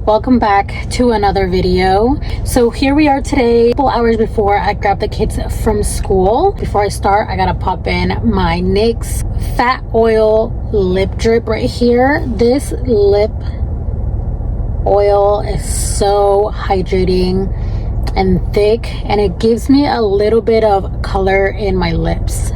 Welcome back to another video. So here we are today, a couple hours before I grab the kids from school. Before I start, I gotta pop in my NYX Fat Oil Lip Drip right here. This lip oil is so hydrating and thick, and it gives me a little bit of color in my lips.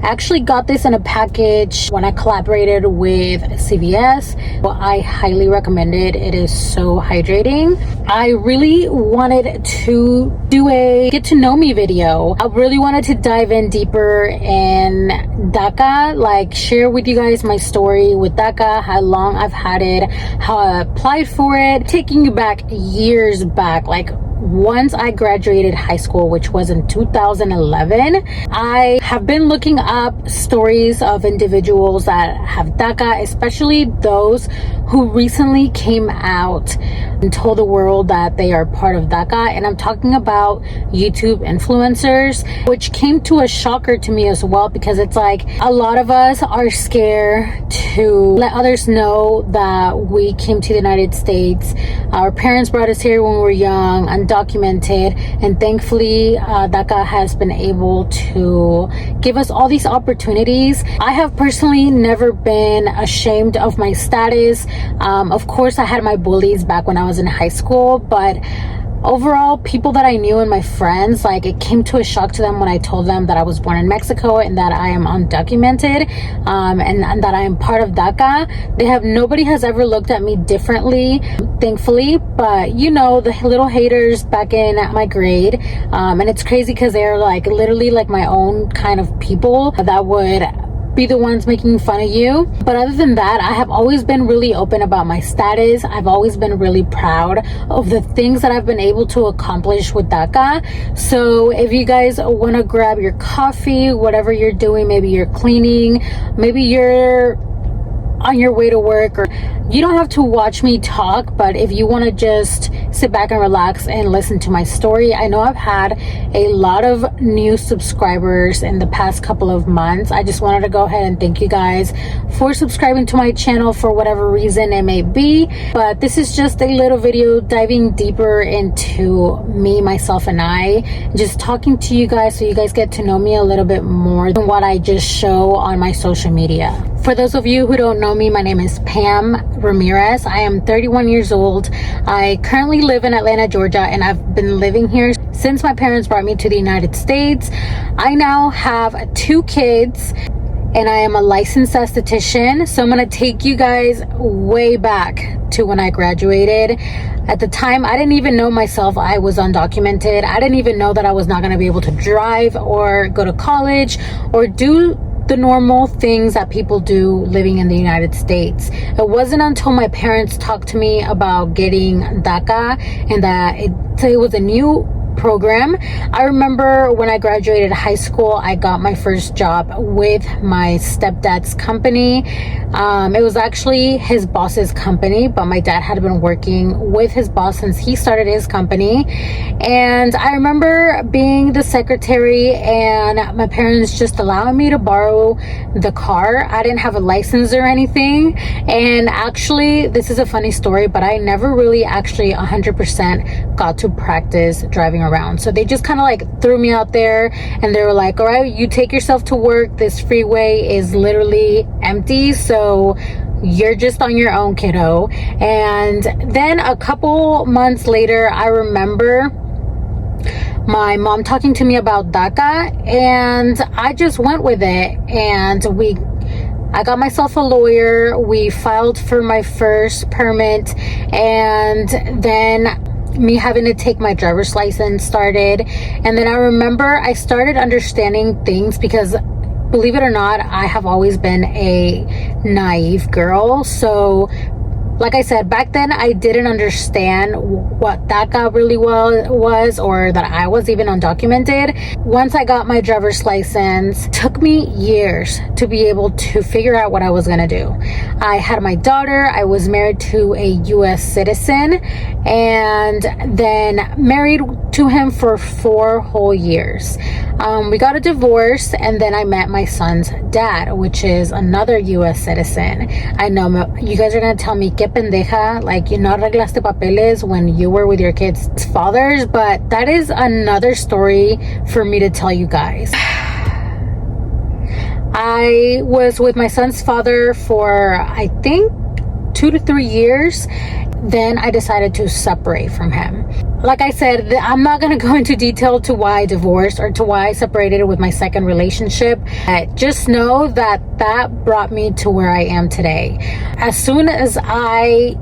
I actually got this in a package when I collaborated with CVS. Well, I highly recommend it. It is so hydrating. I really wanted to do a get to know me video. I really wanted to dive in deeper in DACA, like share with you guys my story with DACA, how long I've had it, how I applied for it, taking you back years back, like once I graduated high school, which was in 2011, I have been looking up stories of individuals that have DACA, especially those who recently came out and told the world that they are part of DACA. And I'm talking about YouTube influencers, which came to a shocker to me as well, because it's like a lot of us are scared to let others know that we came to the United States. Our parents brought us here when we were young, undocumented, and thankfully DACA has been able to give us all these opportunities. I have personally never been ashamed of my status. Of course, I had my bullies back when I was in high school, but overall, people that I knew and my friends, like, it came to a shock to them when I told them that I was born in Mexico and that I am undocumented, and that I am part of DACA. Nobody has ever looked at me differently, thankfully, but you know, the little haters back in my grade, and it's crazy because they're like literally like my own kind of people that would be the ones making fun of you. But other than that, I have always been really open about my status. I've always been really proud of the things that I've been able to accomplish with DACA. So if you guys want to grab your coffee, whatever you're doing, maybe you're cleaning, maybe you're on your way to work, or you don't have to watch me talk, but if you want to just sit back and relax and listen to my story. I know I've had a lot of new subscribers in the past couple of months. I just wanted to go ahead and thank you guys for subscribing to my channel for whatever reason it may be, but this is just a little video diving deeper into me, myself, and I, just talking to you guys so you guys get to know me a little bit more than what I just show on my social media. For those of you who don't know me, my name is Pam Ramirez. I am 31 years old. I currently live in Atlanta, Georgia, and I've been living here since my parents brought me to the United States. I now have 2 kids, and I am a licensed esthetician. So I'm going to take you guys way back to when I graduated. At the time, I didn't even know myself I was undocumented. I didn't even know that I was not going to be able to drive or go to college or do the normal things that people do living in the United States. It wasn't until my parents talked to me about getting DACA and that it was a new program. I remember when I graduated high school, I got my first job with my stepdad's company. It was actually his boss's company, but my dad had been working with his boss since he started his company. And I remember being the secretary and my parents just allowing me to borrow the car. I didn't have a license or anything. And actually, this is a funny story, but I never really actually 100% got to practice driving around. So they just kind of like threw me out there and they were like, all right, you take yourself to work. This freeway is literally empty, so you're just on your own, kiddo. And then a couple months later, I remember my mom talking to me about DACA, and I just went with it. And I got myself a lawyer. We filed for my first permit, and then me having to take my driver's license started. And then I remember I started understanding things because, believe it or not, I have always been a naive girl. So Like I said, back then I didn't understand what DACA really was, or that I was even undocumented. Once I got my driver's license, it took me years to be able to figure out what I was gonna do. I had my daughter, I was married to a US citizen, and then married to him for 4 whole years. We got a divorce, and then I met my son's dad, which is another US citizen. I know you guys are gonna tell me, que pendeja, like, you no arreglaste papeles when you were with your kids' fathers, but that is another story for me to tell you guys. I was with my son's father for, I think, 2 to 3 years. Then I decided to separate from him. Like I said, I'm not going to go into detail to why I divorced or to why I separated with my second relationship. Just know that that brought me to where I am today. As soon as I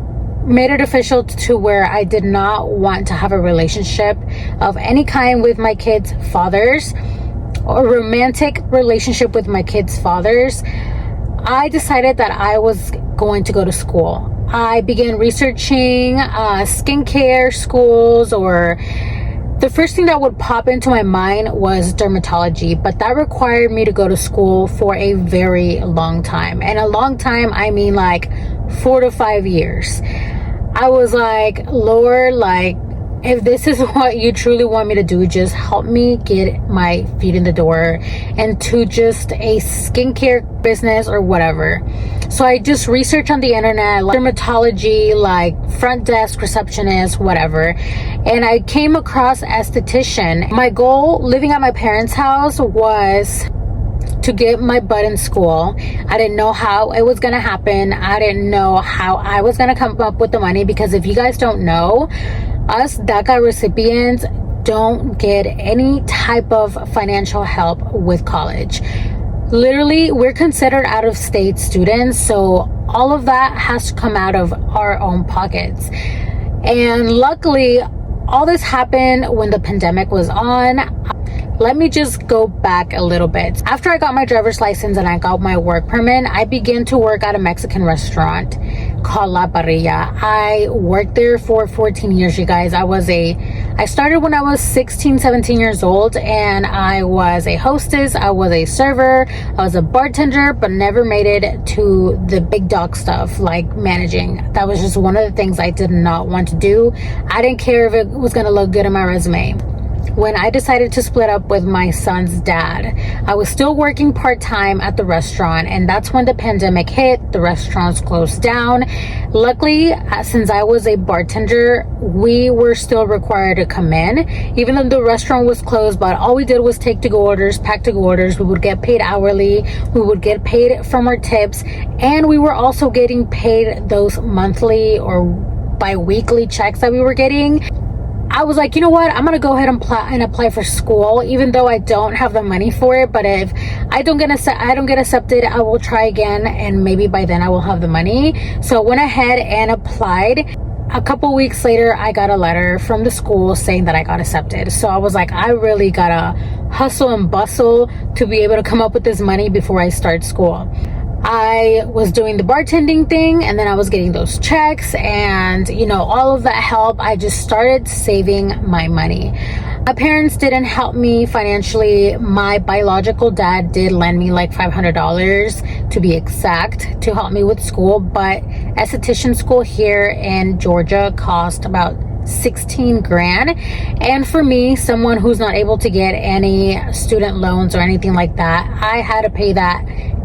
made it official to where I did not want to have a relationship of any kind with my kids' fathers, or romantic relationship with my kids' fathers, I decided that I was going to go to school. I began researching skincare schools, or the first thing that would pop into my mind was dermatology, but that required me to go to school for a very long time. And a long time, I mean like 4 to 5 years. I was like, Lord, like, if this is what you truly want me to do, just help me get my feet in the door into just a skincare business or whatever. So I just researched on the internet, like dermatology, like front desk receptionist, whatever. And I came across esthetician. My goal living at my parents' house was to get my butt in school. I didn't know how it was gonna happen. I didn't know how I was gonna come up with the money, because if you guys don't know, us DACA recipients don't get any type of financial help with college. Literally, we're considered out-of-state students, so all of that has to come out of our own pockets. And luckily, all this happened when the pandemic was on. Let me just go back a little bit. After I got my driver's license and I got my work permit, I began to work at a Mexican restaurant called La Parrilla. I worked there for 14 years, you guys. I started when I was 16, 17 years old, and I was a hostess, I was a server, I was a bartender, but never made it to the big dog stuff like managing. That was just one of the things I did not want to do. I didn't care if it was gonna look good in my resume. When I decided to split up with my son's dad, I was still working part-time at the restaurant, and that's when the pandemic hit. The restaurants closed down. Luckily, since I was a bartender, we were still required to come in, even though the restaurant was closed. But all we did was take to-go orders, pack to-go orders. We would get paid hourly. We would get paid from our tips, and we were also getting paid those monthly or bi-weekly checks that we were getting. I was like, you know what? I'm going to go ahead and apply for school, even though I don't have the money for it. But if I don't get accepted, I will try again, and maybe by then I will have the money. So I went ahead and applied. A couple weeks later, I got a letter from the school saying that I got accepted. So I was like, I really gotta hustle and bustle to be able to come up with this money before I start school. I was doing the bartending thing, and then I was getting those checks, and all of that help. I just started saving my money. My parents didn't help me financially. My biological dad did lend me like $500 to be exact to help me with school, but esthetician school here in Georgia cost about 16 grand, and for me, someone who's not able to get any student loans or anything like that, I had to pay that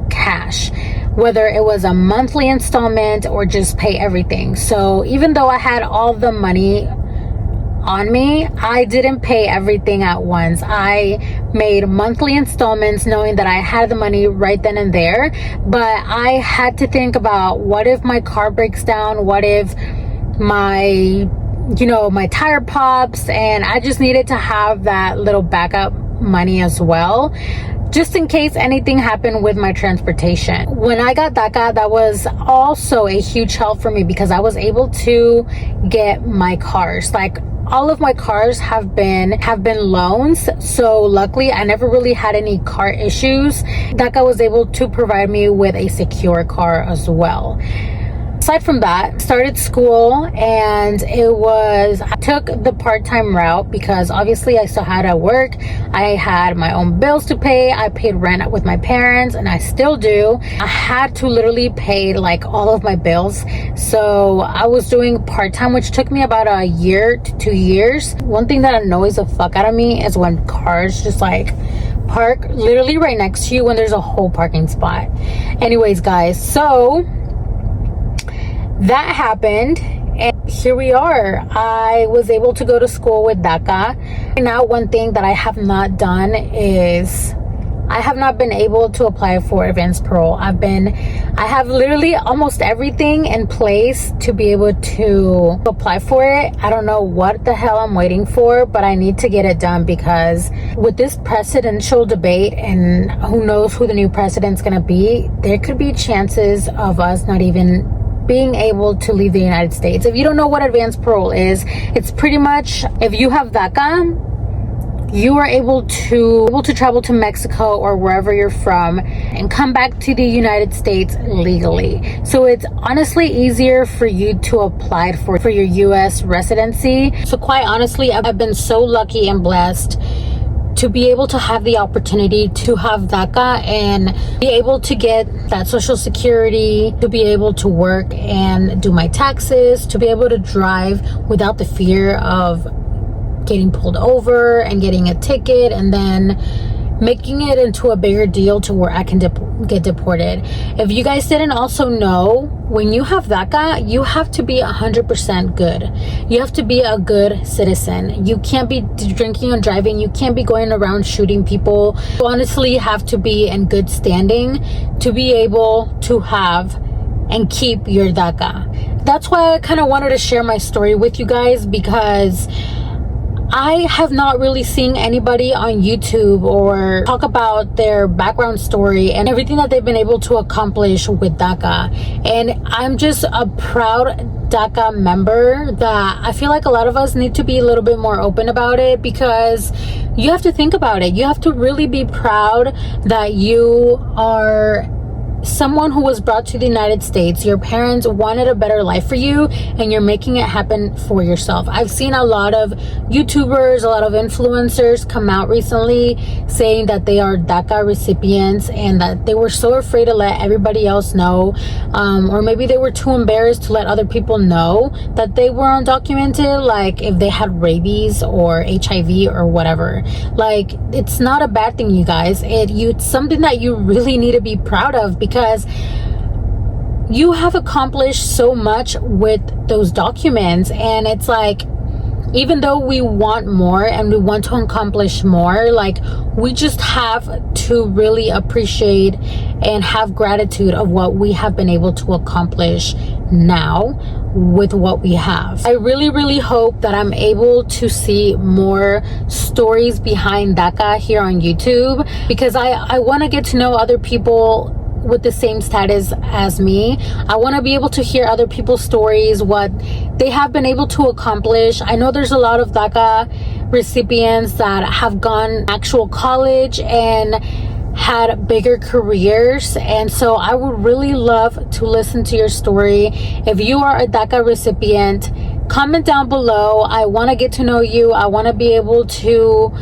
cash, whether it was a monthly installment or just pay everything. So even though I had all the money on me, I didn't pay everything at once. I made monthly installments knowing that I had the money right then and there, but I had to think about, what if my car breaks down? What if my tire pops? And I just needed to have that little backup money as well, just in case anything happened with my transportation. When I got DACA, that was also a huge help for me, because I was able to get my cars. Like, all of my cars have been loans, so luckily I never really had any car issues. DACA was able to provide me with a secure car as well. Aside from that, started school, and I took the part-time route because obviously I still had to work. I had my own bills to pay. I paid rent with my parents, and I still do. I had to literally pay like all of my bills. So I was doing part-time, which took me about a year to 2 years. One thing that annoys the fuck out of me is when cars just like park literally right next to you when there's a whole parking spot. Anyways, guys, so that happened, and here we are. I was able to go to school with DACA. Now, one thing that I have not done is I have not been able to apply for advanced parole. I have literally almost everything in place to be able to apply for it. I don't know what the hell I'm waiting for, but I need to get it done because with this presidential debate, and who knows who the new president's gonna be, there could be chances of us not even being able to leave the United States. If you don't know what advanced parole is, it's pretty much if you have DACA, you are able to travel to Mexico or wherever you're from and come back to the United States legally. So it's honestly easier for you to apply for your US residency. So quite honestly, I've been so lucky and blessed to be able to have the opportunity to have DACA and be able to get that Social Security, to be able to work and do my taxes, to be able to drive without the fear of getting pulled over and getting a ticket and then making it into a bigger deal to where I can get deported. If you guys didn't also know, when you have DACA, you have to be 100% good. You have to be a good citizen. You can't be drinking and driving. You can't be going around shooting people. You honestly have to be in good standing to be able to have and keep your DACA. That's why I kind of wanted to share my story with you guys, because I have not really seen anybody on YouTube or talk about their background story and everything that they've been able to accomplish with DACA. And I'm just a proud DACA member that I feel like a lot of us need to be a little bit more open about it, because you have to think about it. You have to really be proud that you are someone who was brought to the United States. Your parents wanted a better life for you, and you're making it happen for yourself. I've seen a lot of YouTubers, a lot of influencers come out recently saying that they are DACA recipients and that they were so afraid to let everybody else know, or maybe they were too embarrassed to let other people know that they were undocumented, like if they had rabies or HIV or whatever. Like, it's not a bad thing, you guys. It's something that you really need to be proud of, because you have accomplished so much with those documents. And it's like, even though we want more and we want to accomplish more, like, we just have to really appreciate and have gratitude of what we have been able to accomplish now with what we have. I really hope that I'm able to see more stories behind DACA here on YouTube, because I want to get to know other people with the same status as me. I want to be able to hear other people's stories, what they have been able to accomplish. I know there's a lot of DACA recipients that have gone actual college and had bigger careers, and so I would really love to listen to your story. If you are a DACA recipient, comment down below. I want to get to know you. I want to be able to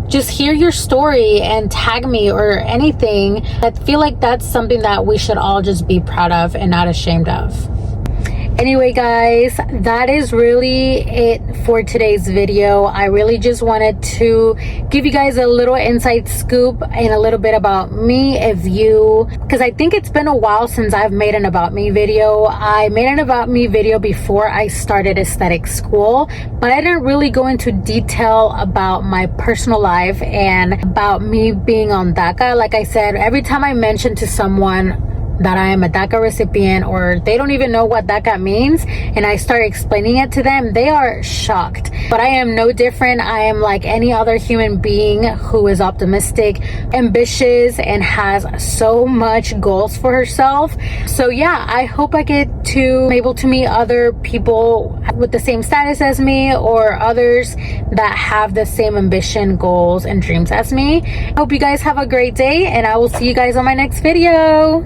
just hear your story and tag me or anything. I feel like that's something that we should all just be proud of and not ashamed of. Anyway, guys, that is really it for today's video. I really just wanted to give you guys a little inside scoop and a little bit about me, because I think it's been a while since I've made an about me video. I made an about me video before I started aesthetic school, but I didn't really go into detail about my personal life and about me being on DACA. Like I said, every time I mention to someone that I am a DACA recipient, or they don't even know what DACA means, and I start explaining it to them, they are shocked. But I am no different. I am like any other human being who is optimistic, ambitious, and has so much goals for herself. So yeah, I hope I get to be able to meet other people with the same status as me, or others that have the same ambition, goals, and dreams as me. I hope you guys have a great day, and I will see you guys on my next video.